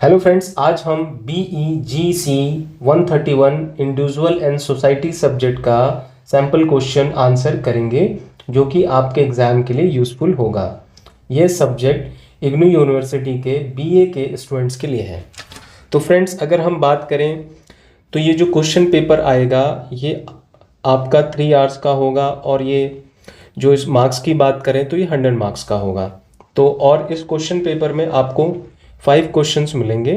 Hello friends, आज हम BEGC 131 individual and society subject का सैम्पल क्वेश्चन आंसर करेंगे जो कि आपके एग्ज़ाम के लिए यूज़फुल होगा। यह सब्जेक्ट इग्नू यूनिवर्सिटी के BA के स्टूडेंट्स के लिए है। तो फ्रेंड्स, अगर हम बात करें तो ये जो क्वेश्चन पेपर आएगा ये आपका 3 आवर्स का होगा और ये जो इस मार्क्स की बात करें तो ये 100 मार्क्स का होगा। तो और इस क्वेश्चन पेपर में आपको 5 क्वेश्चंस मिलेंगे,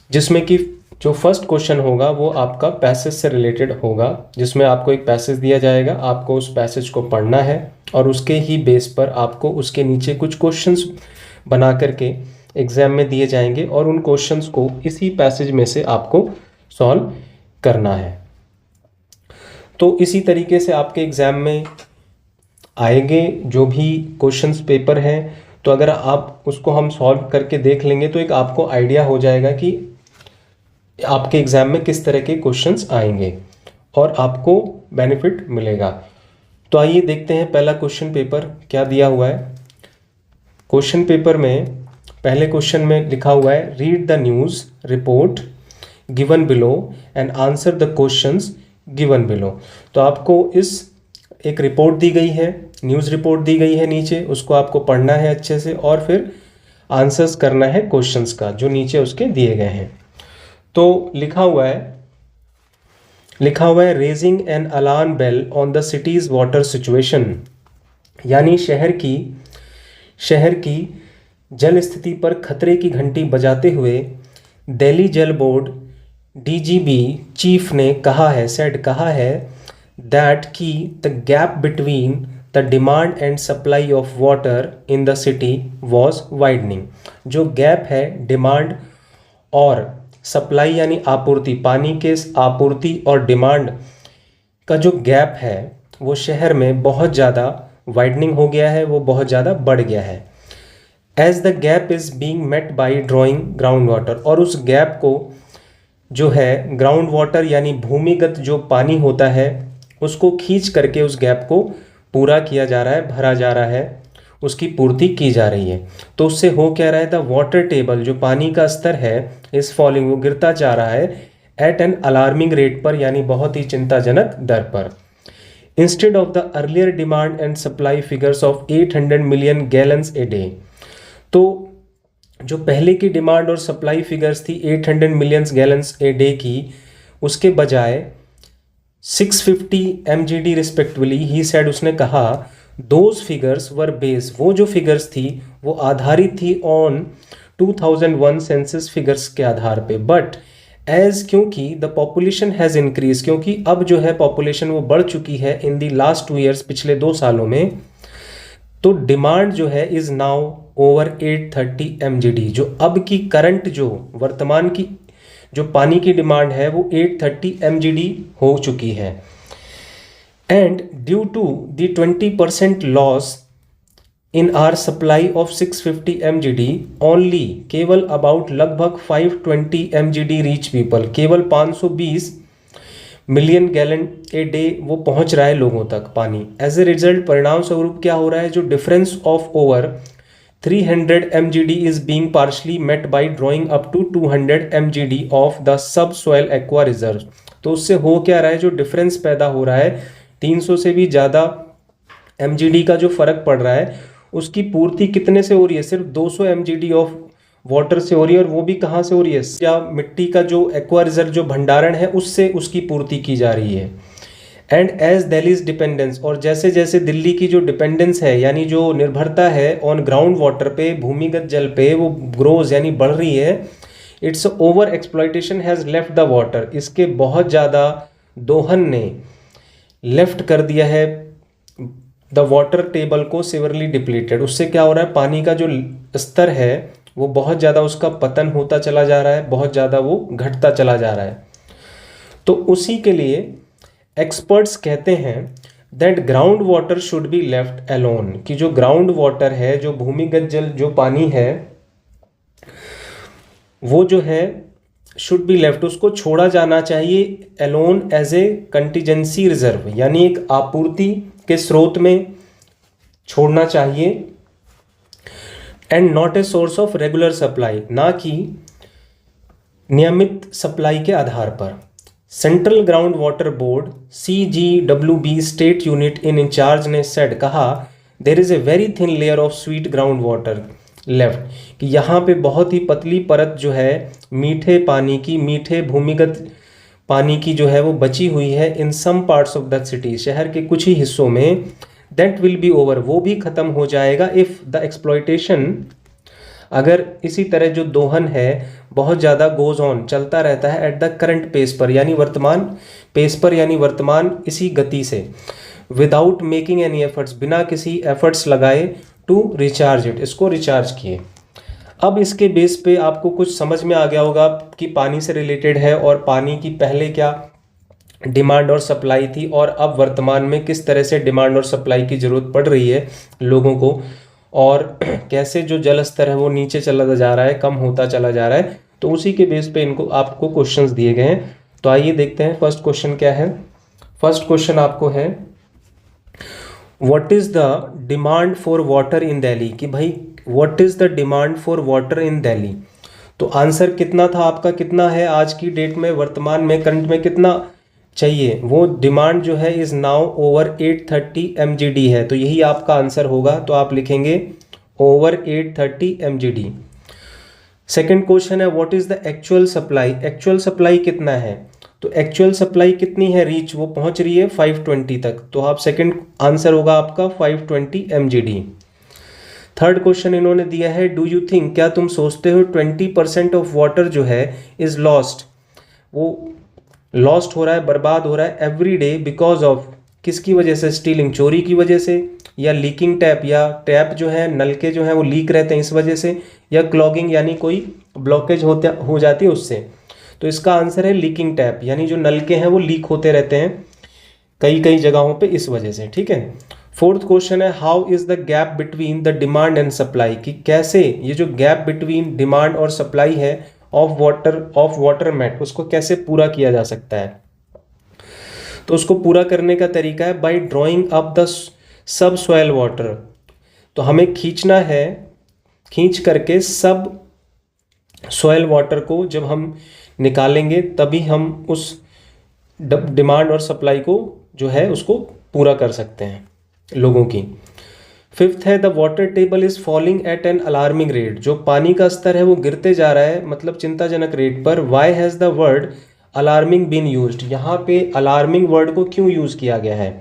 जिसमें कि जो फर्स्ट क्वेश्चन होगा वो आपका पैसेज से रिलेटेड होगा, जिसमें आपको एक पैसेज दिया जाएगा, आपको उस पैसेज को पढ़ना है और उसके ही बेस पर आपको उसके नीचे कुछ क्वेश्चंस बना करके एग्जाम में दिए जाएंगे और उन क्वेश्चंस को इसी पैसेज में से आपको सॉल्व करना है। तो इसी तरीके से आपके एग्जाम में आएंगे जो भी क्वेश्चंस पेपर हैं। तो अगर आप उसको हम सॉल्व करके देख लेंगे तो एक आपको आइडिया हो जाएगा कि आपके एग्ज़ाम में किस तरह के क्वेश्चंस आएंगे और आपको बेनिफिट मिलेगा। तो आइए देखते हैं पहला क्वेश्चन पेपर क्या दिया हुआ है। क्वेश्चन पेपर में पहले क्वेश्चन में लिखा हुआ है, read the news report given below and answer the questions given below. तो आपको इस एक रिपोर्ट दी गई है, न्यूज़ रिपोर्ट दी गई है नीचे, उसको आपको पढ़ना है अच्छे से और फिर आंसर्स करना है क्वेश्चंस का जो नीचे उसके दिए गए हैं। तो लिखा हुआ है raising an alarm bell on the city's water situation, यानी शहर की जल स्थिति पर खतरे की घंटी बजाते हुए दिल्ली जल बोर्ड DGB चीफ ने कहा है that कि the gap between the demand and supply of water in the city was widening। जो गैप है डिमांड और सप्लाई यानी आपूर्ति, पानी के आपूर्ति और डिमांड का जो गैप है वो शहर में बहुत ज़्यादा वाइडनिंग हो गया है, वो बहुत ज़्यादा बढ़ गया है। As the gap is being met by drawing ground water, और उस गैप को जो है ग्राउंड वाटर यानी भूमिगत जो पानी होता है उसको खींच करके उस गैप को पूरा किया जा रहा है, भरा जा रहा है, उसकी पूर्ति की जा रही है। तो उससे हो क्या रहा है, द वाटर टेबल जो पानी का स्तर है इस फॉलिंग, वो गिरता जा रहा है एट एन अलार्मिंग रेट पर, यानी बहुत ही चिंताजनक दर पर। Instead of the earlier demand and supply figures of 800 million gallons a day, तो जो पहले की डिमांड और सप्लाई फिगर्स थी 800 मिलियन गैलन्स ए डे की, उसके बजाय 650 MGD रिस्पेक्टिवली ही सेड, उसने कहा दोज फिगर्स वर बेस, वो जो फिगर्स थी वो आधारित थी ऑन 2001 सेंसस फिगर्स के आधार पे। बट एज क्योंकि द पॉपुलेशन हैज़ इंक्रीज, क्योंकि अब जो है पॉपुलेशन वो बढ़ चुकी है इन दी लास्ट 2 ईयर्स, पिछले 2 सालों में, तो डिमांड जो है इज़ नाउ ओवर 830 MGD। जो अब की करंट जो वर्तमान की जो पानी की डिमांड है वो 830 MGD हो चुकी है। And due to the 20% loss in our supply of 650 MGD only, केवल अबाउट लगभग 520 MGD रीच पीपल, केवल 520 मिलियन गैलन ए डे वो पहुंच रहा है लोगों तक पानी। एज ए रिजल्ट, परिणाम स्वरूप क्या हो रहा है, जो difference of over 300 MGD is being partially met by drawing up to 200 MGD of the subsoil aqua reserve। तो उससे हो क्या रहा है, जो डिफरेंस पैदा हो रहा है 300 से भी ज़्यादा MGD का जो फर्क पड़ रहा है, उसकी पूर्ति कितने से हो रही है, सिर्फ 200 MGD ऑफ वाटर से हो रही है, और वो भी कहाँ से हो रही है, या मिट्टी का जो एक्वा रिजर्व जो भंडारण है उससे उसकी पूर्ति की जा रही है। एंड एज दिल्लीज डिपेंडेंस, और जैसे जैसे दिल्ली की जो डिपेंडेंस है यानी जो निर्भरता है ऑन ग्राउंड वाटर पे, भूमिगत जल पे, वो ग्रोज यानी बढ़ रही है, it's over exploitation has left the water, इसके बहुत ज़्यादा दोहन ने लेफ्ट कर दिया है द वाटर टेबल को सिवियरली डिप्लीटेड। उससे क्या हो रहा है, पानी का जो स्तर है वो बहुत ज़्यादा उसका पतन होता चला जा रहा है, बहुत ज़्यादा वो घटता चला जा रहा है। तो उसी के लिए एक्सपर्ट्स कहते हैं that ground water should be left alone, कि जो ग्राउंड वाटर है, जो भूमिगत जल जो पानी है वो जो है शुड बी लेफ्ट, उसको छोड़ा जाना चाहिए alone as a contingency reserve, यानी एक आपूर्ति के स्रोत में छोड़ना चाहिए। And not a source of regular supply, ना कि नियमित सप्लाई के आधार पर। Central ground water board CGWB state unit in in charge ने सेड, कहा, there is a very thin layer of sweet ground water left, कि यहाँ पे बहुत ही पतली परत जो है मीठे पानी की, मीठे भूमिगत पानी की जो है वो बची हुई है in some parts of the city, शहर के कुछ ही हिस्सों में। दैट विल बी ओवर, वो भी ख़त्म हो जाएगा इफ़ द एक्सप्लॉयटेशन, अगर इसी तरह जो दोहन है बहुत ज़्यादा गोज ऑन, चलता रहता है एट द करंट पेस पर, यानी वर्तमान पेस पर, यानी वर्तमान इसी गति से, विदाउट मेकिंग एनी एफर्ट्स, बिना किसी एफर्ट्स लगाए, टू रिचार्ज इट, इसको रिचार्ज किए। अब इसके बेस पे आपको कुछ समझ में आ गया होगा कि पानी से रिलेटेड है और पानी की पहले क्या डिमांड और सप्लाई थी और अब वर्तमान में किस तरह से डिमांड और सप्लाई की ज़रूरत पड़ रही है लोगों को, और कैसे जो जल स्तर है वो नीचे चला जा रहा है, कम होता चला जा रहा है। तो उसी के बेस पे इनको आपको क्वेश्चंस दिए गए हैं। तो आइए देखते हैं फर्स्ट क्वेश्चन क्या है। फर्स्ट क्वेश्चन आपको है, what is the demand for water in Delhi, कि भाई what is the demand for water in Delhi. तो आंसर कितना था आपका, कितना है आज की डेट में, वर्तमान में करंट में कितना चाहिए, वो डिमांड जो है इज़ नाउ ओवर 830 MGD है। तो यही आपका आंसर होगा, तो आप लिखेंगे ओवर 830 MGD। सेकेंड क्वेश्चन है, what is the actual supply, actual supply कितना है। तो एक्चुअल सप्लाई कितनी है, रीच, वो पहुंच रही है 520 तक। तो आप सेकेंड आंसर होगा आपका 520 MGD। थर्ड क्वेश्चन इन्होंने दिया है, डू यू थिंक, क्या तुम सोचते हो 20% ऑफ वाटर जो है इज़ लॉस्ट, वो लॉस्ट हो रहा है, बर्बाद हो रहा है एवरी डे बिकॉज ऑफ, किसकी वजह से, स्टीलिंग, चोरी की वजह से, या लीकिंग टैप, या टैप जो है नलके जो हैं वो लीक रहते हैं इस वजह से, या क्लॉगिंग यानी कोई ब्लॉकेज हो जाती है उससे। तो इसका आंसर है लीकिंग टैप, यानी जो नलके हैं वो लीक होते रहते हैं कई कई जगहों पे इस वजह से, ठीक है। फोर्थ क्वेश्चन है, how is the gap between the demand and supply, कि कैसे ये जो गैप बिटवीन डिमांड और सप्लाई है ऑफ वाटर मेट, उसको कैसे पूरा किया जा सकता है। तो उसको पूरा करने का तरीका है by drawing up the subsoil water. तो हमें खींचना है, खींच करके सब सॉइल वाटर को जब हम निकालेंगे तभी हम उस डिमांड और सप्लाई को जो है उसको पूरा कर सकते हैं लोगों की। फिफ्थ है, the water table is falling eight an alarming rate, जो पानी का स्तर है वो गिरते जा रहा है, मतलब चिंताजनक रेट पर। Why has the word alarming been used, यहाँ पे अलार्मिंग वर्ड को क्यों यूज़ किया गया है।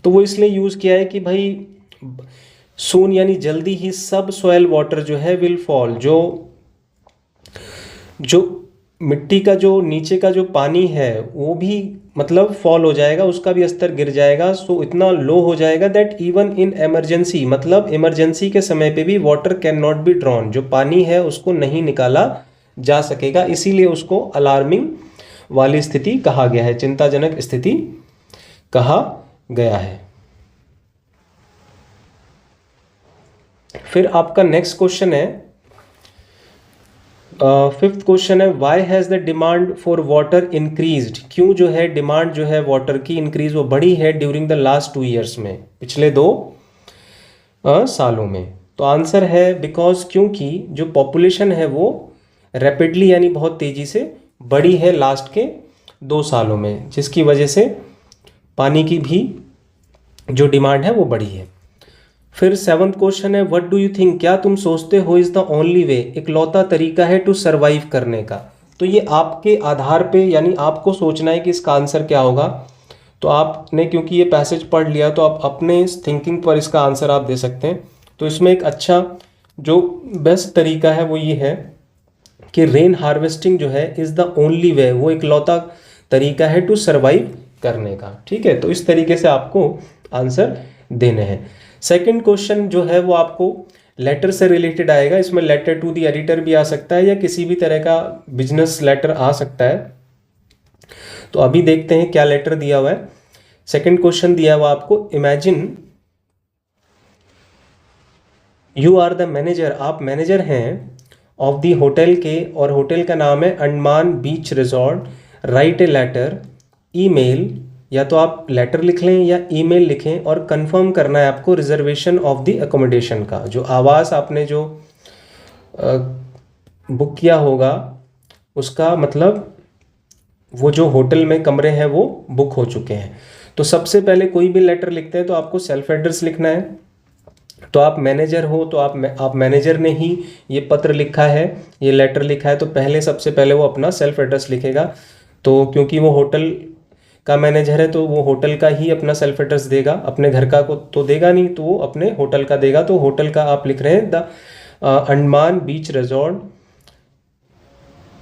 तो वो इसलिए यूज़ किया है कि भाई सून यानी जल्दी ही सब सॉइल वाटर जो है विल फॉल, जो मिट्टी का जो नीचे का जो पानी है वो भी मतलब फॉल हो जाएगा, उसका भी स्तर गिर जाएगा। सो इतना लो हो जाएगा दैट इवन इन इमरजेंसी, मतलब इमरजेंसी के समय पे भी water can not be drawn, जो पानी है उसको नहीं निकाला जा सकेगा। इसीलिए उसको अलार्मिंग वाली स्थिति कहा गया है, चिंताजनक स्थिति कहा गया है। फिर आपका नेक्स्ट क्वेश्चन है, फिफ्थ क्वेश्चन है, why has the demand for water increased, क्यों जो है डिमांड जो है वाटर की इंक्रीज वो बढ़ी है ड्यूरिंग द लास्ट 2 ईयर्स में, पिछले 2 सालों में। तो आंसर है बिकॉज, क्योंकि जो पॉपुलेशन है वो रैपिडली यानी बहुत तेज़ी से बढ़ी है लास्ट के 2 सालों में, जिसकी वजह से पानी की भी जो डिमांड है वो बढ़ी है। फिर सेवंथ क्वेश्चन है, व्हाट डू यू थिंक, क्या तुम सोचते हो इज़ द ओनली वे, इकलौता तरीका है टू सर्वाइव करने का। तो ये आपके आधार पे, यानी आपको सोचना है कि इसका आंसर क्या होगा। तो आपने क्योंकि ये पैसेज पढ़ लिया तो आप अपने थिंकिंग पर इसका आंसर आप दे सकते हैं। तो इसमें एक अच्छा जो बेस्ट तरीका है वो ये है कि रेन हार्वेस्टिंग जो है इज़ द ओनली वे, वो इकलौता तरीका है टू सर्वाइव करने का, ठीक है। तो इस तरीके से आपको आंसर देने हैं। सेकंड क्वेश्चन जो है वो आपको लेटर से रिलेटेड आएगा, इसमें लेटर टू द एडिटर भी आ सकता है या किसी भी तरह का बिजनेस लेटर आ सकता है। तो अभी देखते हैं क्या लेटर दिया हुआ है। सेकंड क्वेश्चन दिया हुआ आपको, imagine you are the manager, आप मैनेजर हैं ऑफ द होटल के, और होटल का नाम है Andaman beach resort. Write a letter email या तो आप लेटर लिख लें या ईमेल लिखें और कंफर्म करना है आपको रिजर्वेशन ऑफ द एकोमोडेशन का। जो आवास आपने जो बुक किया होगा उसका मतलब वो जो होटल में कमरे हैं वो बुक हो चुके हैं। तो सबसे पहले कोई भी लेटर लिखते हैं तो आपको सेल्फ एड्रेस लिखना है। तो आप मैनेजर हो तो आप मैनेजर ने ही ये पत्र लिखा है, ये लेटर लिखा है, तो पहले सबसे पहले वो अपना सेल्फ एड्रेस लिखेगा। तो क्योंकि वो होटल का मैनेजर है तो वो होटल का ही अपना सेल्फ एड्रेस देगा, अपने घर का को तो देगा नहीं, तो वो अपने होटल का देगा। तो होटल का आप लिख रहे हैं the Andaman beach resort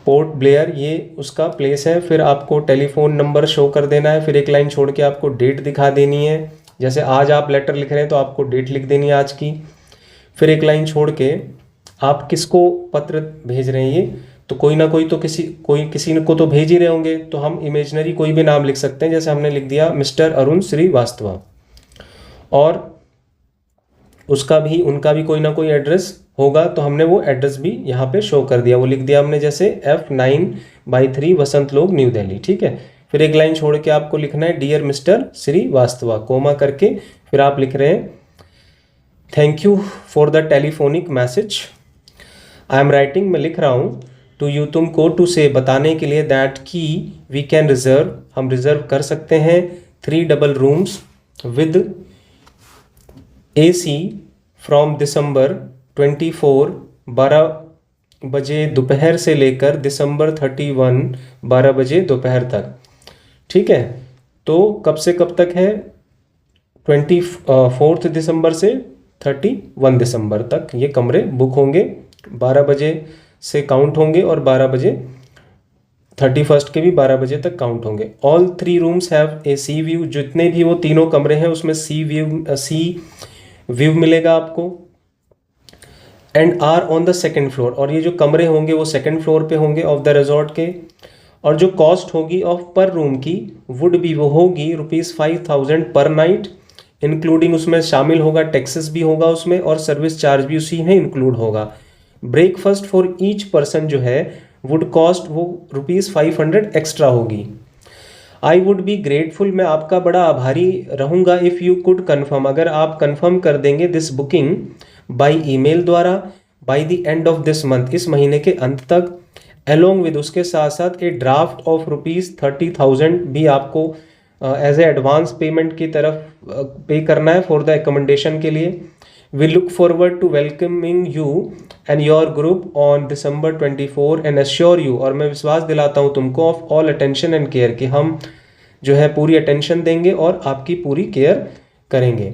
port Blair, ये उसका प्लेस है। फिर आपको टेलीफोन नंबर शो कर देना है। फिर एक लाइन छोड़ के आपको डेट दिखा देनी है। जैसे आज आप लेटर लिख रहे हैं तो आपको डेट लिख देनी है आज की। फिर एक लाइन छोड़ के आप किसको पत्र भेज रहे हैं, ये तो कोई ना कोई तो किसी को तो भेज ही रहे होंगे, तो हम इमेजिनरी कोई भी नाम लिख सकते हैं। जैसे हमने लिख दिया मिस्टर अरुण श्रीवास्तव, और उनका भी कोई ना कोई एड्रेस होगा, तो हमने वो एड्रेस भी यहाँ पे शो कर दिया। वो लिख दिया हमने जैसे F9/3 वसंत लोग न्यू दिल्ली, ठीक है। फिर एक लाइन छोड़ के आपको लिखना है डियर मिस्टर श्रीवास्तव, कोमा करके फिर आप लिख रहे हैं thank you for the telephonic message I am writing, मैं लिख रहा हूँ टू यू, तुमको, टू से बताने के लिए, दैट की वी कैन रिजर्व, हम रिजर्व कर सकते हैं 3 double rooms with AC from December 24 12 बजे दोपहर से लेकर दिसंबर 31 12 बजे दोपहर तक, ठीक है। तो कब से कब तक है? 24 दिसंबर से 31 दिसंबर तक ये कमरे बुक होंगे। 12 बजे से काउंट होंगे और 12 बजे 31 के भी 12 बजे तक काउंट होंगे। All 3 rooms have a C view, जितने भी वो तीनों कमरे हैं उसमें सी व्यू मिलेगा आपको। And are on the second floor, और ये जो कमरे होंगे वो सेकेंड फ्लोर पे होंगे ऑफ द रिजॉर्ट के। और जो कॉस्ट होगी ऑफ पर रूम की वुड बी, वो होगी ₹5000 पर नाइट, इंक्लूडिंग उसमें शामिल होगा टैक्सेस भी होगा उसमें, और सर्विस चार्ज भी उसी में इंक्लूड होगा। ब्रेकफास्ट फॉर ईच पर्सन जो है वुड कॉस्ट वो ₹500 एक्स्ट्रा होगी। आई वुड बी ग्रेटफुल, मैं आपका बड़ा आभारी रहूँगा, इफ़ यू कुड कन्फर्म, अगर आप कन्फर्म कर देंगे दिस बुकिंग बाई ईमेल द्वारा by the end of this month, इस महीने के अंत तक। एलोंग विद, उसके साथ साथ ए ड्राफ्ट ऑफ ₹30,000 भी आपको एज ए एडवांस पेमेंट की तरफ पे करना है फॉर द एकोमोडेशन के लिए। We look forward to welcoming you and your group on December 24 and assure you, और मैं विश्वास दिलाता हूँ तुमको, of all attention and care, कि हम जो है पूरी अटेंशन देंगे और आपकी पूरी केयर करेंगे।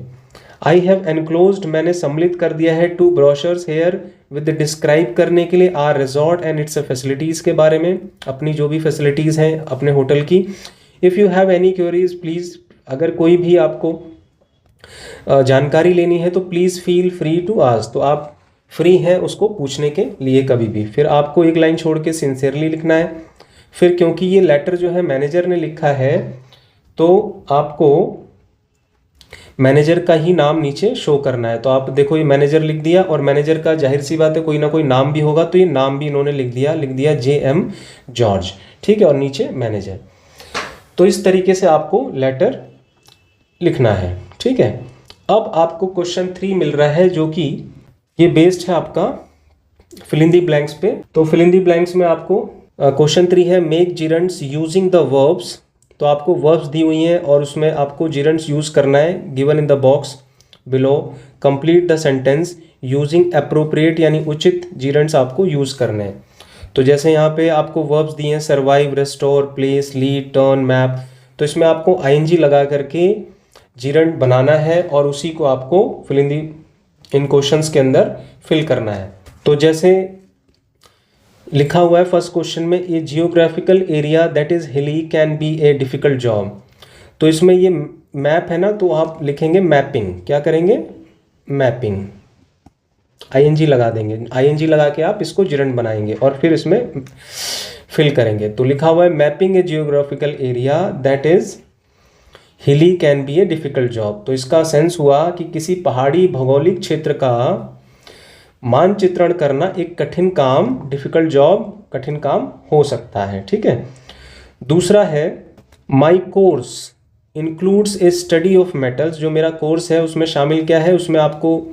आई हैव एनक्लोज्ड, मैंने सम्मिलित कर दिया है 2 ब्रोशर्स हेयर विद डिस्क्राइब करने के लिए our resort and its facilities के बारे में, अपनी जो भी फैसिलिटीज़ हैं अपने होटल की। If you have any queries please, अगर कोई भी आपको जानकारी लेनी है तो please feel free to ask, तो आप फ्री हैं उसको पूछने के लिए कभी भी। फिर आपको एक लाइन छोड़ के सिंसियरली लिखना है। फिर क्योंकि ये लेटर जो है मैनेजर ने लिखा है तो आपको मैनेजर का ही नाम नीचे शो करना है। तो आप देखो ये मैनेजर लिख दिया, और मैनेजर का जाहिर सी बात है कोई ना कोई नाम भी होगा, तो ये नाम भी इन्होंने लिख दिया JM जॉर्ज, ठीक है, और नीचे मैनेजर। तो इस तरीके से आपको लेटर लिखना है, ठीक है। अब आपको क्वेश्चन 3 मिल रहा है जो कि ये बेस्ड है आपका फिल इन दी ब्लैंक्स पे। तो फिल इन दी ब्लैंक्स में आपको क्वेश्चन 3 है मेक जिरंड्स यूजिंग द वर्ब्स, तो आपको वर्ब्स दी हुई हैं और उसमें आपको जिरंड्स यूज़ करना है। Given in the box below, complete the sentence using appropriate, यानी उचित जिरंड्स आपको यूज़ करने हैं। तो जैसे यहाँ पे आपको वर्ब्स दिए हैं survive, restore, place, lead, turn, map, तो इसमें आपको ING लगा करके जिरंड बनाना है और उसी को आपको fill in the in questions के अंदर फिल करना है। तो जैसे लिखा हुआ है फर्स्ट क्वेश्चन में, ए geographical area that is hilly can be a difficult job, तो इसमें ये मैप है ना, तो आप लिखेंगे मैपिंग, क्या करेंगे? मैपिंग, ING लगा देंगे, ING लगा के आप इसको जिरंड बनाएंगे और फिर इसमें फिल करेंगे। तो लिखा हुआ है mapping a geographical area that is hilly can be a difficult job, तो इसका सेंस हुआ कि किसी पहाड़ी भौगोलिक क्षेत्र का मानचित्रण करना एक कठिन काम, डिफिकल्ट जॉब, कठिन काम हो सकता है, ठीक है। दूसरा है my course includes A study of metals, जो मेरा कोर्स है उसमें शामिल क्या है, उसमें आपको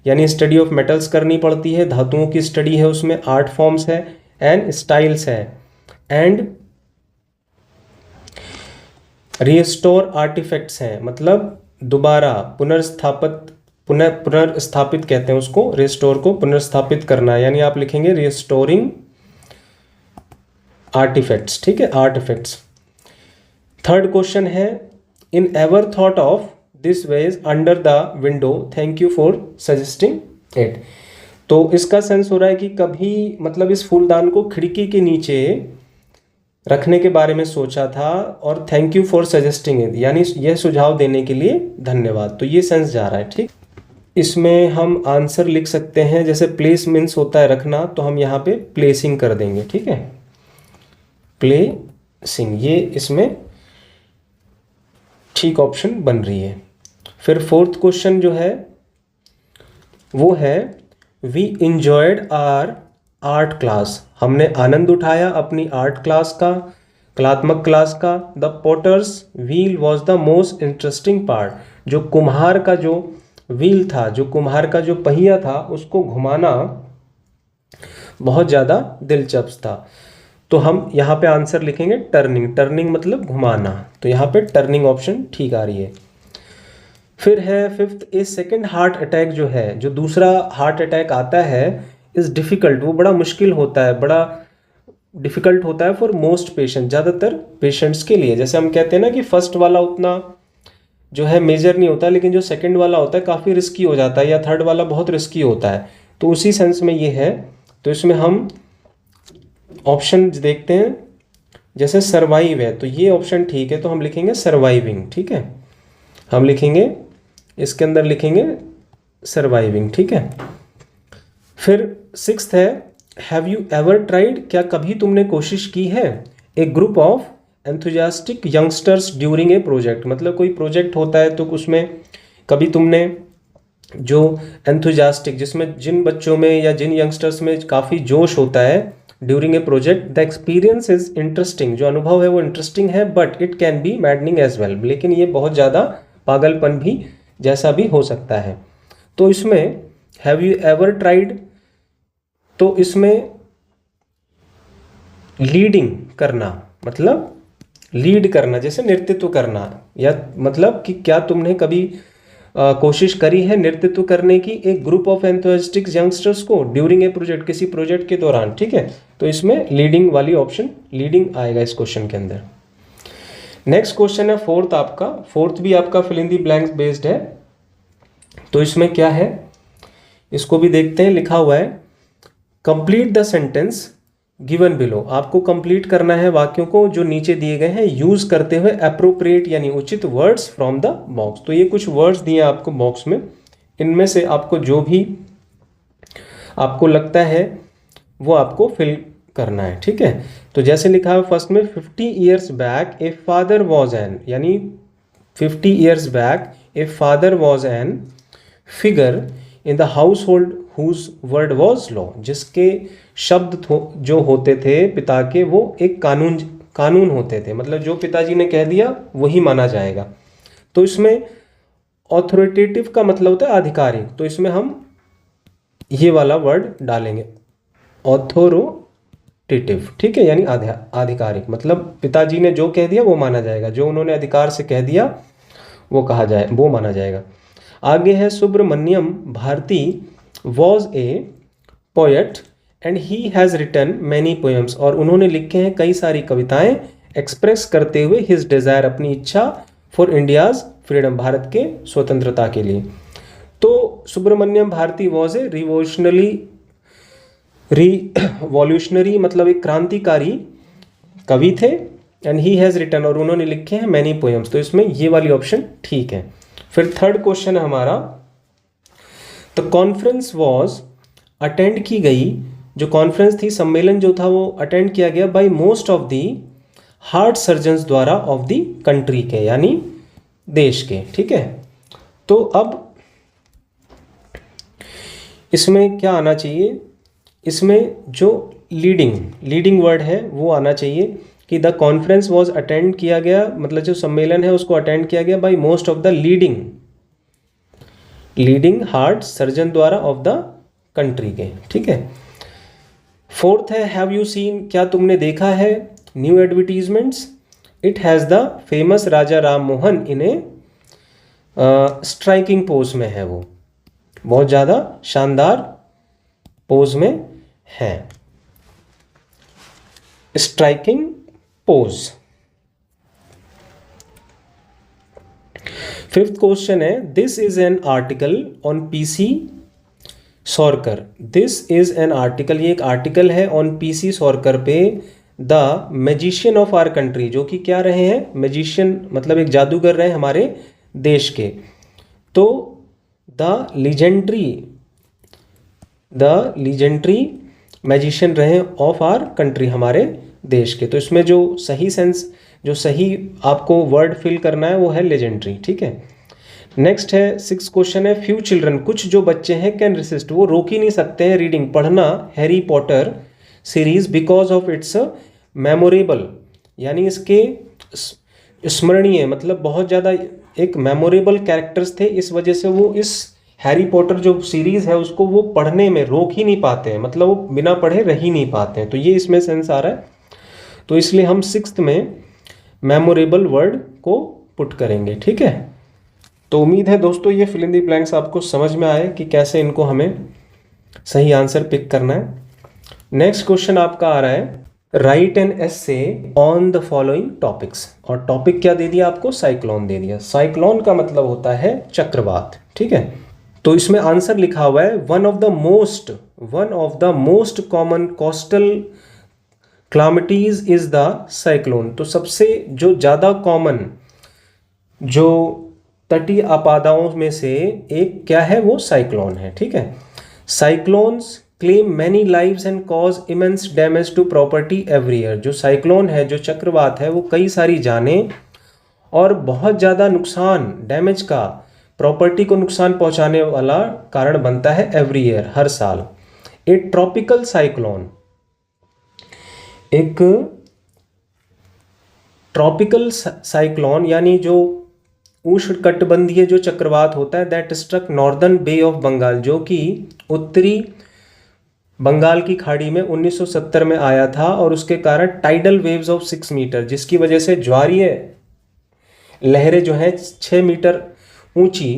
यानी स्टडी ऑफ मेटल्स करनी पड़ती है, धातुओं की स्टडी है, उसमें आर्ट फॉर्म्स है एंड स्टाइल्स है, एंड रिस्टोर आर्टिफैक्ट्स हैं, मतलब दोबारा पुनर्स्थापित कहते हैं उसको, रिस्टोर को पुनर्स्थापित करना, यानी आप लिखेंगे रिस्टोरिंग आर्टिफैक्ट्स, ठीक है, आर्टिफैक्ट्स। थर्ड क्वेश्चन है, in ever thought of this wedge under the window, thank you for suggesting it. तो इसका सेंस हो रहा है कि कभी मतलब इस फूलदान को खिड़की के नीचे रखने के बारे में सोचा था, और thank you for suggesting it, यानी यह सुझाव देने के लिए धन्यवाद। तो ये सेंस जा रहा है, ठीक। इसमें हम आंसर लिख सकते हैं, जैसे प्लेस मीन्स होता है रखना, तो हम यहाँ पे प्लेसिंग कर देंगे, ठीक है, प्लेसिंग, ये इसमें ठीक ऑप्शन बन रही है। फिर फोर्थ क्वेश्चन जो है वो है, we enjoyed our art class, हमने आनंद उठाया अपनी आर्ट क्लास का, कलात्मक क्लास का। The potters wheel was the most interesting part, जो कुम्हार का जो व्हील था, जो कुम्हार का जो पहिया था, उसको घुमाना बहुत ज़्यादा दिलचस्प था। तो हम यहाँ पे आंसर लिखेंगे टर्निंग, टर्निंग मतलब घुमाना, तो यहाँ पे टर्निंग ऑप्शन ठीक आ रही है। फिर है फिफ्थ, ए सेकेंड हार्ट अटैक जो है, जो दूसरा हार्ट अटैक आता है, इज़ डिफ़िकल्ट, वो बड़ा मुश्किल होता है, बड़ा डिफ़िकल्ट होता है फॉर मोस्ट पेशेंट, ज़्यादातर पेशेंट्स के लिए। जैसे हम कहते हैं ना कि फर्स्ट वाला उतना जो है मेजर नहीं होता, लेकिन जो सेकंड वाला होता है काफ़ी रिस्की हो जाता है, या थर्ड वाला बहुत रिस्की होता है, तो उसी सेंस में ये है। तो इसमें हम ऑप्शन देखते हैं, जैसे सर्वाइव है तो ये ऑप्शन ठीक है, तो हम लिखेंगे सर्वाइविंग, ठीक है, हम लिखेंगे इसके अंदर लिखेंगे सर्वाइविंग, ठीक है। फिर सिक्स्थ है, हैव यू एवर ट्राइड, क्या कभी तुमने कोशिश की है, a group of enthusiastic youngsters during a project, मतलब कोई प्रोजेक्ट होता है तो उसमें कभी तुमने जो एंथुजियास्टिक, जिसमें जिन बच्चों में या जिन यंगस्टर्स में काफ़ी जोश होता है, during a project, the experience is interesting, जो अनुभव है वो इंटरेस्टिंग है, but it can be maddening as well, लेकिन ये बहुत ज़्यादा पागलपन भी जैसा भी हो सकता है। तो इसमें हैव यू एवर ट्राइड, तो इसमें लीडिंग करना, मतलब लीड करना, जैसे नेतृत्व करना, या मतलब कि क्या तुमने कभी कोशिश करी है नेतृत्व करने की एक ग्रुप ऑफ एंथुसियास्टिक यंगस्टर्स को ड्यूरिंग ए प्रोजेक्ट, किसी प्रोजेक्ट के दौरान, ठीक है। तो इसमें लीडिंग वाली ऑप्शन, लीडिंग आएगा इस क्वेश्चन के अंदर। नेक्स्ट क्वेश्चन है फोर्थ आपका, फोर्थ भी आपका fill in the blanks based है। तो इसमें क्या है, इसको भी देखते हैं। लिखा हुआ है, complete the sentence given below, आपको कंप्लीट करना है वाक्यों को जो नीचे दिए गए हैं, यूज करते हुए अप्रोप्रिएट यानी उचित वर्ड्स फ्रॉम द बॉक्स। तो ये कुछ वर्ड्स दिए हैं आपको बॉक्स में, इनमें से आपको जो भी आपको लगता है वो आपको फिल करना है, ठीक है। तो जैसे लिखा है फर्स्ट में, 50 years back a father was an, यानी 50 years back a father was an figure in the house hold whose word was law, जिसके शब्द जो होते थे पिता के, वो एक कानून होते थे, मतलब जो पिताजी ने कह दिया वही माना जाएगा। तो इसमें ऑथोरिटेटिव का मतलब होता है आधिकारिक, तो इसमें हम ये वाला वर्ड डालेंगे, ऑथोरिटेटिव, ठीक है, यानी आधिकारिक, मतलब पिताजी ने जो कह दिया वो माना जाएगा, जो उन्होंने अधिकार से कह दिया वो कहा जाए, वो माना जाएगा। आगे है, Subramaniam Bharati was a poet and he has written many poems, और उन्होंने लिखे हैं कई सारी कविताएं, एक्सप्रेस करते हुए हिज डिज़ायर, अपनी इच्छा, फॉर इंडियाज़ फ्रीडम, भारत के स्वतंत्रता के लिए। तो Subramaniam Bharati was a revolutionary मतलब एक क्रांतिकारी कवि थे, एंड ही हैज़ रिटन, और उन्होंने लिखे हैं मैनी पोएम्स, तो इसमें ये वाली ऑप्शन ठीक है। फिर थर्ड क्वेश्चन है हमारा, द कॉन्फ्रेंस वॉज अटेंड की गई, जो कॉन्फ्रेंस थी, सम्मेलन जो था वो अटेंड किया गया by most of the heart surgeons द्वारा ऑफ दी कंट्री के, यानी देश के, ठीक है। तो अब इसमें क्या आना चाहिए, इसमें जो लीडिंग वर्ड है वो आना चाहिए कि द कॉन्फ्रेंस वॉज अटेंड किया गया, मतलब जो सम्मेलन है उसको अटेंड किया गया by most of the leading heart surgeon द्वारा ऑफ द कंट्री के। ठीक है। फोर्थ है हैव यू सीन, क्या तुमने देखा है new advertisements, it has the famous Raja Ram Mohan in a striking pose में है, वो बहुत ज़्यादा शानदार पोज में है, स्ट्राइकिंग पोज। फिफ्थ क्वेश्चन है this is an article on PC Sorcar, this is an article, ये एक आर्टिकल है ऑन पीसी सॉर्कर पे, the magician of our country, जो कि क्या रहे हैं, मैजिशियन मतलब एक जादूगर रहे हमारे देश के। तो द लीजेंडरी मैजिशियन रहे ऑफ आवर कंट्री, हमारे देश के। तो इसमें जो सही आपको वर्ड फिल करना है वो है लेजेंडरी। ठीक है। नेक्स्ट है सिक्स क्वेश्चन है फ्यू चिल्ड्रन, कुछ जो बच्चे हैं कैन रेसिस्ट, वो रोक ही नहीं सकते हैं रीडिंग पढ़ना Harry Potter series because of its memorable, यानी इसके स्मरणीय, मतलब बहुत ज़्यादा एक मेमोरेबल कैरेक्टर्स थे, इस वजह से वो इस हैरी पॉटर जो सीरीज़ है उसको वो पढ़ने में रोक ही नहीं पाते हैं, मतलब वो बिना पढ़े रह ही नहीं पाते हैं। तो ये इसमें सेंस आ रहा है, तो इसलिए हम सिक्स्थ में मेमोरेबल वर्ड को पुट करेंगे। ठीक है। तो उम्मीद है दोस्तों ये फिल इन द ब्लैंक्स आपको समझ में आए कि कैसे इनको हमें सही आंसर पिक करना है। नेक्स्ट क्वेश्चन आपका आ रहा है right an essay on the following topics, और टॉपिक क्या दे दिया आपको, साइक्लोन दे दिया। साइक्लोन का मतलब होता है चक्रवात। ठीक है। तो इसमें आंसर लिखा हुआ है one of the most common coastal calamities is the cyclone. तो सबसे जो ज़्यादा कॉमन जो तटीय आपदाओं में से एक क्या है, वो साइक्लोन है। ठीक है। Cyclones claim many lives and cause immense damage to property every year. जो साइक्लोन है, जो चक्रवात है, वो कई सारी जानें और बहुत ज़्यादा नुकसान, डैमेज का, प्रॉपर्टी को नुकसान पहुंचाने वाला कारण बनता है एवरी ईयर, हर साल। ए ट्रॉपिकल साइक्लोन, एक ट्रॉपिकल साइक्लोन यानी जो उष्णकटिबंधीय जो चक्रवात होता है, that struck northern Bay of Bengal, जो कि उत्तरी बंगाल की खाड़ी में 1970 में आया था, और उसके कारण टाइडल वेव्स ऑफ 6 मीटर, जिसकी वजह से ज्वारीय लहरें जो हैं 6 मीटर ऊंची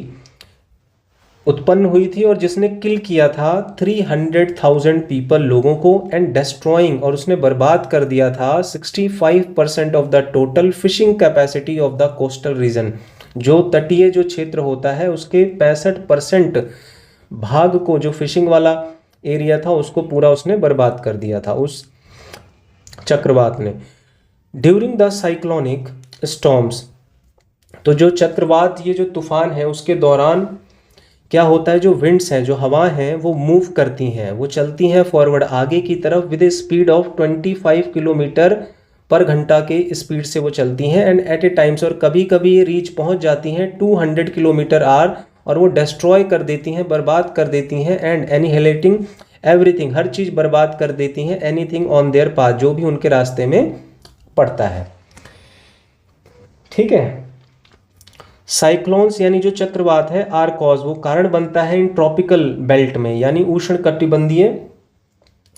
उत्पन्न हुई थी, और जिसने किल किया था 300,000 पीपल, लोगों को, एंड डिस्ट्रॉइंग, और उसने बर्बाद कर दिया था 65% of the total fishing capacity of the coastal region. जो तटीय जो क्षेत्र होता है उसके 65% भाग को, जो फिशिंग वाला एरिया था, उसको पूरा उसने बर्बाद कर दिया था उस चक्रवात ने। ड्यूरिंग द साइक्लोनिक स्टॉर्म्स, तो जो चक्रवात, ये जो तूफान है, उसके दौरान क्या होता है, जो विंड्स हैं, जो हवा हैं, वो मूव करती हैं, वो चलती हैं फॉरवर्ड, आगे की तरफ, with A speed of 25 kilometre पर घंटा के स्पीड से वो चलती हैं, एंड एट ए टाइम्स, और कभी कभी ये रीच पहुंच जाती हैं 200 किलोमीटर आवर, और वो डिस्ट्रॉय कर देती हैं, बर्बाद कर देती हैं, एंड एनिहिलेटिंग एवरीथिंग, हर चीज़ बर्बाद कर देती हैं, एनीथिंग ऑन देयर पाथ, जो भी उनके रास्ते में पड़ता है। ठीक है। साइक्लोन्स यानी जो चक्रवात है, आर कॉज, वो कारण बनता है इन ट्रॉपिकल बेल्ट में, यानी उष्ण कटिबंधीय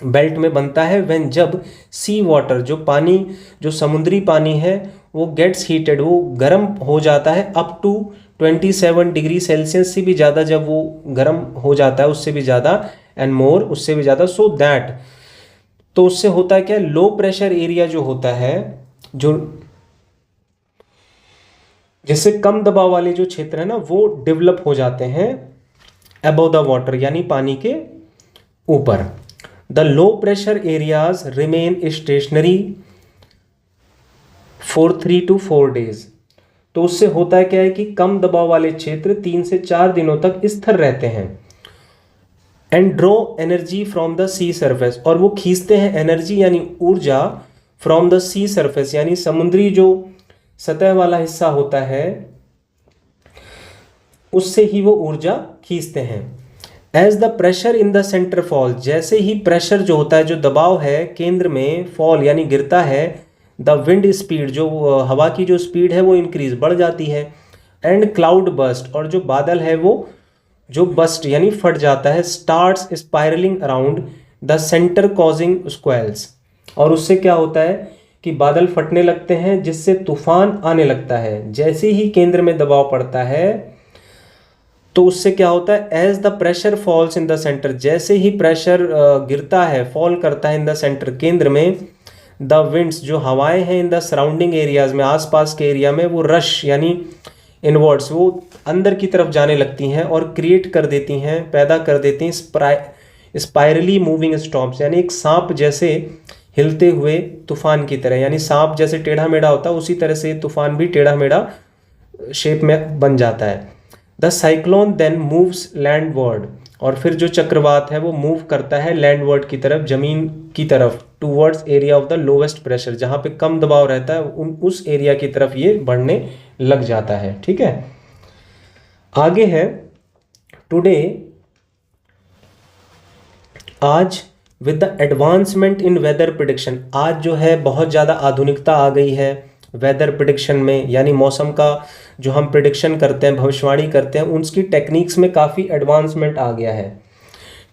बेल्ट में बनता है, व्हेन, जब सी वाटर, जो पानी, जो समुद्री पानी है, वो गेट्स हीटेड, वो गर्म हो जाता है अप टू 27 डिग्री सेल्सियस से भी ज़्यादा, जब वो गर्म हो जाता है उससे भी ज़्यादा, एंड मोर, उससे भी ज़्यादा, सो दैट, तो उससे होता है क्या, लो प्रेशर एरिया जो होता है, जो जिससे कम दबाव वाले जो क्षेत्र है ना, वो डेवलप हो जाते हैं अबव द वाटर, यानी पानी के ऊपर। The low pressure areas remain stationery for 3 to 4 days। तो उससे होता है क्या है कि कम दबाव वाले क्षेत्र 3 से 4 दिनों तक स्थिर रहते हैं। And draw energy from the sea surface, और वो खींचते हैं एनर्जी यानी ऊर्जा फ्रॉम द सी सरफेस, यानी समुद्री जो सतह वाला हिस्सा होता है उससे ही वो ऊर्जा खींचते हैं। As the pressure in the centre fall, जैसे ही प्रेशर जो होता है, जो दबाव है केंद्र में, फॉल यानी गिरता है, द विंड स्पीड, जो हवा की जो स्पीड है वो इंक्रीज बढ़ जाती है। एंड क्लाउड बस्ट, और जो बादल है वो जो बस्ट यानी फट जाता है, starts spiralling around the centre causing squalls, और उससे क्या होता है कि बादल फटने लगते हैं जिससे तूफान आने लगता है। जैसे ही केंद्र में दबाव पड़ता है तो उससे क्या होता है, as the pressure falls in the centre, जैसे ही प्रेशर गिरता है, फॉल करता है इन द सेंटर केंद्र में, द विंड्स जो हवाएं हैं इन द सराउंडिंग एरियाज में, आसपास के एरिया में, वो रश यानी इनवर्ड्स, वो अंदर की तरफ जाने लगती हैं और क्रिएट कर देती हैं, पैदा कर देती हैं स्पाइरली मूविंग स्टॉर्म्स, यानी एक सांप जैसे हिलते हुए तूफान की तरह, यानी सांप जैसे टेढ़ा मेढ़ा होता है उसी तरह से तूफान भी टेढ़ा मेढ़ा शेप में बन जाता है। द साइक्लोन देन मूव्स लैंडवर्ड, और फिर जो चक्रवात है वो मूव करता है लैंडवर्ड की तरफ, जमीन की तरफ, towards area of the lowest pressure, जहाँ पे कम दबाव रहता है उस एरिया की तरफ ये बढ़ने लग जाता है। ठीक है, आगे है टुडे, आज with the advancement in weather prediction, आज जो है बहुत ज़्यादा आधुनिकता आ गई है वेदर प्रिडिक्शन में, यानी मौसम का जो हम प्रिडिक्शन करते हैं, भविष्यवाणी करते हैं, उसकी टेक्निक्स में काफ़ी एडवांसमेंट आ गया है।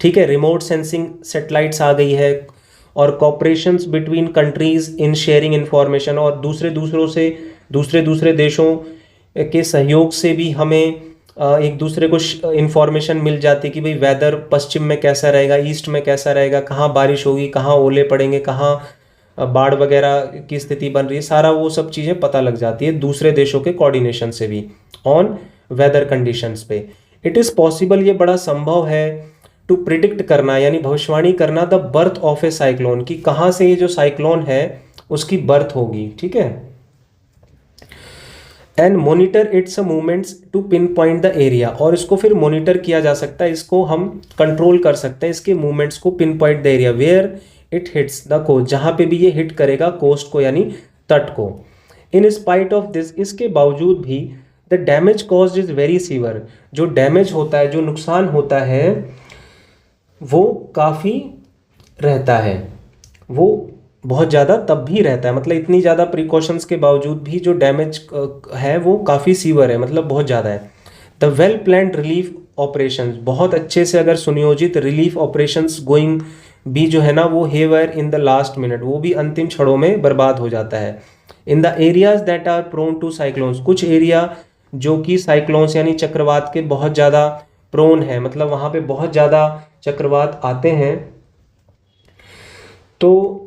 ठीक है, रिमोट सेंसिंग सेटेलाइट्स आ गई है, और cooperations between countries in sharing information, और दूसरे देशों के सहयोग से भी हमें एक दूसरे को इंफॉर्मेशन मिल जाती है कि भाई वेदर पश्चिम में कैसा रहेगा, ईस्ट में कैसा रहेगा, कहाँ बारिश होगी, कहाँ ओले पड़ेंगे, कहाँ बाढ़ वगैरह की स्थिति बन रही है, सारा वो सब चीज़ें पता लग जाती है दूसरे देशों के कोऑर्डिनेशन से भी ऑन वेदर कंडीशंस पे। इट इज़ पॉसिबल, ये बड़ा संभव है, टू प्रिडिक्ट करना यानी भविष्यवाणी करना, the birth of A cyclone, कि कहाँ से ये जो साइक्लोन है उसकी बर्थ होगी। ठीक है, and monitor its movements to pinpoint the area, और इसको फिर मोनिटर किया जा सकता है, इसको हम कंट्रोल कर सकते हैं, इसके मूवमेंट्स को pinpoint the area where it hits the coast, जहाँ पे भी ये हिट करेगा कोस्ट को यानी तट को। इन स्पाइट ऑफ दिस, इसके बावजूद भी, the damage caused is very sewer, जो डैमेज होता है, जो नुकसान होता है वो काफ़ी रहता है, वो बहुत ज़्यादा तब भी रहता है, मतलब इतनी ज़्यादा प्रिकॉशंस के बावजूद भी जो डैमेज है वो काफ़ी सीवर है, मतलब बहुत ज़्यादा है। The well planned relief operations, बहुत अच्छे से अगर सुनियोजित रिलीफ ऑपरेशंस गोइंग भी जो है ना वो hover in the last minute, वो भी अंतिम क्षणों में बर्बाद हो जाता है। In the areas that are prone to cyclones, कुछ एरिया जो कि साइक्लोन्स यानी चक्रवात के बहुत ज़्यादा प्रोन है, मतलब वहाँ पे बहुत ज़्यादा चक्रवात आते हैं, तो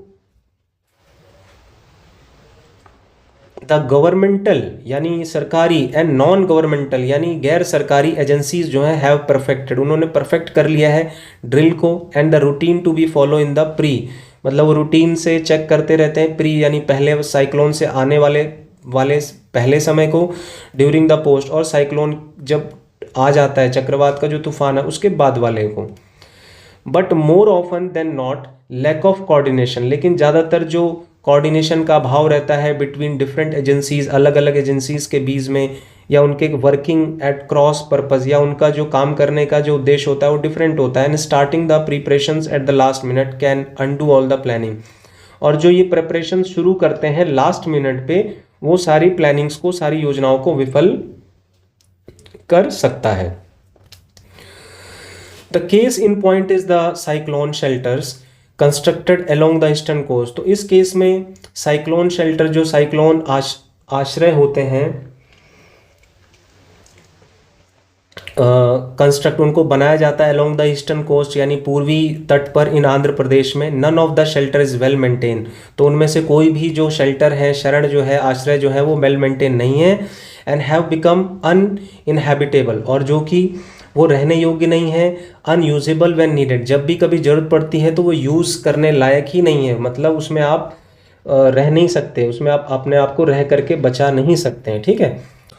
द गवर्नमेंटल यानी सरकारी एंड नॉन गवर्नमेंटल यानी गैर सरकारी एजेंसीज जो हैं हैव परफेक्टेड, उन्होंने परफेक्ट कर लिया है ड्रिल को, and the routine to be follow in the pre, मतलब वो रूटीन से चेक करते रहते हैं प्री यानी पहले साइक्लोन से आने वाले पहले समय को, ड्यूरिंग द पोस्ट, और साइक्लोन जब आ जाता है चक्रवात का जो तूफान है उसके बाद वाले को। But more often than not lack of coordination, लेकिन ज़्यादातर जो कोऑर्डिनेशन का अभाव रहता है बिटवीन डिफरेंट एजेंसीज, अलग अलग एजेंसीज के बीच में, या उनके वर्किंग एट क्रॉस पर्पज, या उनका जो काम करने का जो उद्देश्य होता है वो डिफरेंट होता है। And starting the preparations at the last minute can undo all the planning, और जो ये प्रिपरेशन शुरू करते हैं लास्ट मिनट पे वो सारी प्लानिंग्स को, सारी योजनाओं को विफल कर सकता है। The case in point is the cyclone shelters constructed along the eastern coast, तो इस केस में साइक्लोन शेल्टर जो साइक्लोन आश्रय होते हैं कंस्ट्रक्ट उनको बनाया जाता है अलोंग द ईस्टर्न कोस्ट यानी पूर्वी तट पर इन आंध्र प्रदेश में। None of the shelter is well maintain, तो उनमें से कोई भी जो शेल्टर है, शरण जो है, आश्रय जो है वो वेल मेंटेन नहीं है। एंड हैव बिकम अनइनहैबिटेबल, और जो कि वो रहने योग्य नहीं है। अनयूजेबल व्हेन नीडेड, जब भी कभी ज़रूरत पड़ती है तो वो यूज़ करने लायक ही नहीं है, मतलब उसमें आप रह नहीं सकते, उसमें आप अपने आप को रह करके बचा नहीं सकते हैं। ठीक है,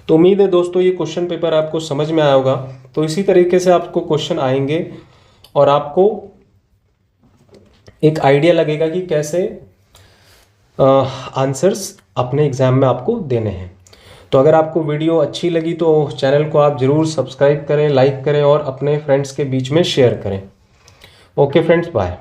तो उम्मीद है दोस्तों ये क्वेश्चन पेपर आपको समझ में आया होगा। तो इसी तरीके से आपको क्वेश्चन आएंगे और आपको एक आइडिया लगेगा कि कैसे आंसर्स अपने एग्ज़ाम में आपको देने हैं। तो अगर आपको वीडियो अच्छी लगी तो चैनल को आप ज़रूर सब्सक्राइब करें, लाइक करें और अपने फ्रेंड्स के बीच में शेयर करें। Okay friends, bye.